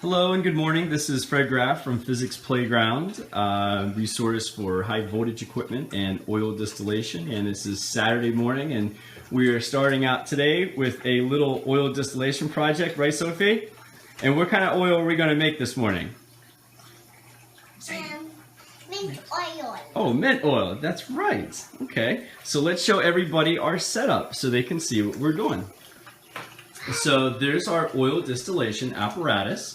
Hello and good morning. This is Fred Graff from Physics Playground, resource for high voltage equipment and oil distillation. And this is Saturday morning, and we are starting out today with a little oil distillation project, right, Sophie? And what kind of oil are we going to make this morning? Mint oil. Oh, mint oil. That's right. Okay. So let's show everybody our setup so they can see what we're doing. So there's our oil distillation apparatus.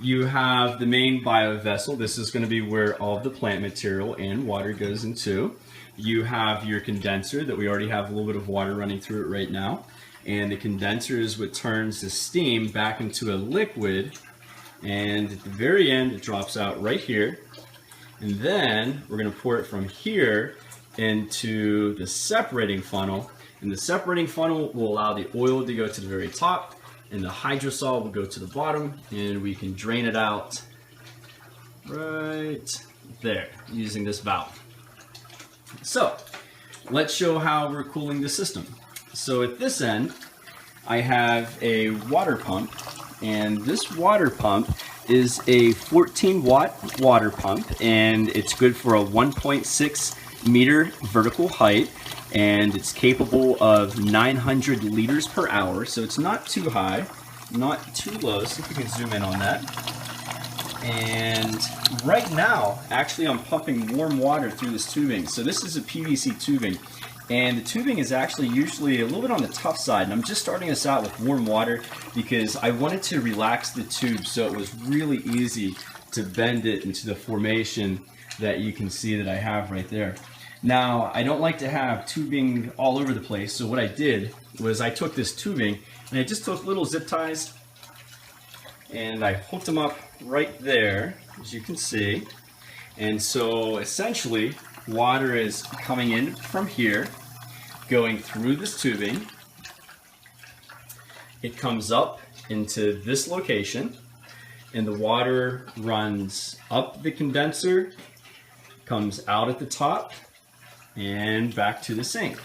You have the main bio vessel. This is going to be where all of the plant material and water goes into. You have your condenser that we already have a little bit of water running through it right now. And the condenser is what turns the steam back into a liquid. And at the very end, it drops out right here. And then we're going to pour it from here into the separating funnel. And the separating funnel will allow the oil to go to the very top, and the hydrosol will go to the bottom, and we can drain it out right there using this valve. So let's show how we're cooling the system. So at this end, I have a water pump, and this water pump is a 14-watt water pump, and it's good for a 1.6 meter vertical height, and it's capable of 900 liters per hour, so it's not too high, not too low. See if we can zoom in on that. And right now, actually, I'm pumping warm water through this tubing. So this is a PVC tubing, and the tubing is actually usually a little bit on the tough side, and I'm just starting this out with warm water because I wanted to relax the tube so it was really easy to bend it into the formation that you can see that I have right there. Now, I don't like to have tubing all over the place, so what I did was I took this tubing and I just took little zip ties and I hooked them up right there, as you can see. And so essentially, water is coming in from here, going through this tubing. It comes up into this location, and the water runs up the condenser, comes out at the top, and back to the sink.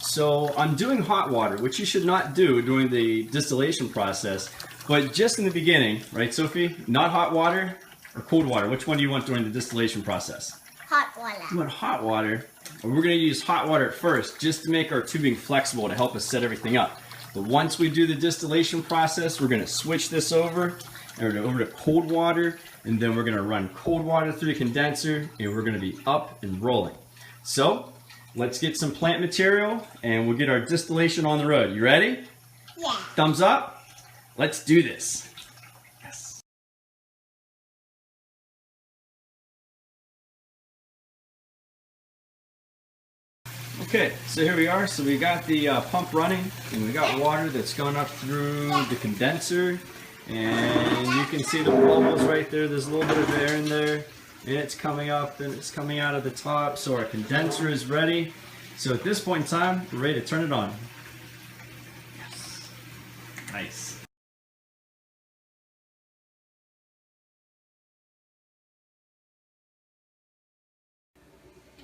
So I'm doing hot water, which you should not do during the distillation process, but just in the beginning, right, Sophie? Not hot water or cold water? Which one do you want during the distillation process? Hot water. You want hot water. We're going to use hot water at first just to make our tubing flexible to help us set everything up. But once we do the distillation process, we're going to switch this over to cold water, and then we're going to run cold water through the condenser, and we're going to be up and rolling. So let's get some plant material and we'll get our distillation on the road. You ready? Yeah. Thumbs up. Let's do this. Yes. Okay, so here we are. So we got the pump running, and we got water that's going up through the condenser, and you can see the bubbles right there. There's a little bit of air in there. And it's coming up and it's coming out of the top, so our condenser is ready. So at this point in time, we're ready to turn it on. Yes. Nice.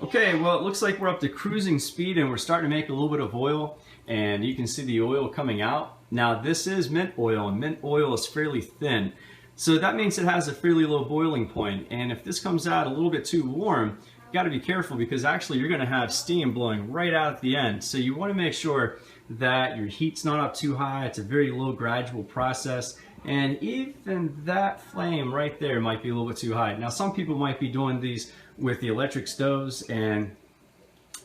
Okay, well, it looks like we're up to cruising speed and we're starting to make a little bit of oil, and you can see the oil coming out. Now this is mint oil, and mint oil is fairly thin. So that means it has a fairly low boiling point, and if this comes out a little bit too warm, you got to be careful because actually you're going to have steam blowing right out at the end. So you want to make sure that your heat's not up too high. It's a very low gradual process, and even that flame right there might be a little bit too high. Now some people might be doing these with the electric stoves, and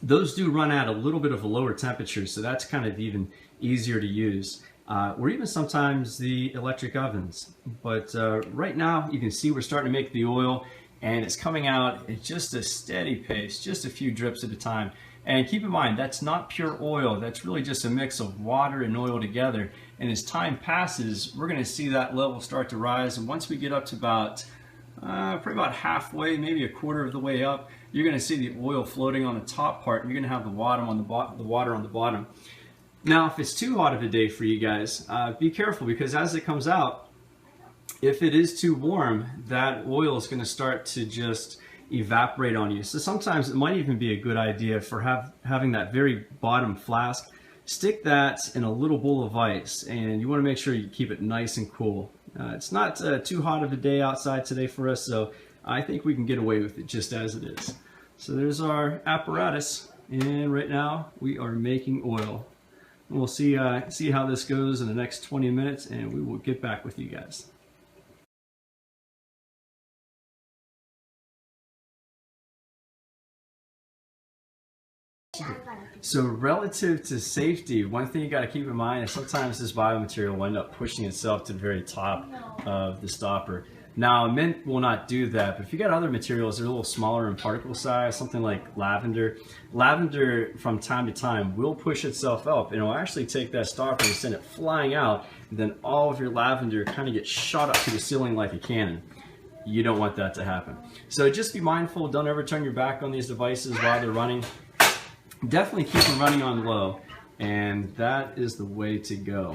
those do run at a little bit of a lower temperature, so that's kind of even easier to use. Or even sometimes the electric ovens. But right now you can see we're starting to make the oil, and it's coming out at just a steady pace, just a few drips at a time. And keep in mind, that's not pure oil. That's really just a mix of water and oil together. And as time passes, we're going to see that level start to rise. And once we get up to about probably about halfway, maybe a quarter of the way up, you're going to see the oil floating on the top part, and you're going to have the water on the bottom. Now, if it's too hot of a day for you guys, be careful, because as it comes out, if it is too warm, that oil is going to start to just evaporate on you. So sometimes it might even be a good idea for having that very bottom flask, stick that in a little bowl of ice, and you want to make sure you keep it nice and cool. It's not too hot of a day outside today for us, so I think we can get away with it just as it is. So there's our apparatus, and right now we are making oil. We'll see how this goes in the next 20 minutes, and we will get back with you guys. So relative to safety, one thing you got to keep in mind is sometimes this biomaterial will end up pushing itself to the very top of the stopper. Now, mint will not do that, but if you got other materials that are a little smaller in particle size, something like lavender, lavender from time to time will push itself up, and it will actually take that stopper and send it flying out, and then all of your lavender kind of gets shot up to the ceiling like a cannon. You don't want that to happen. So just be mindful, don't ever turn your back on these devices while they're running. Definitely keep them running on low, and that is the way to go.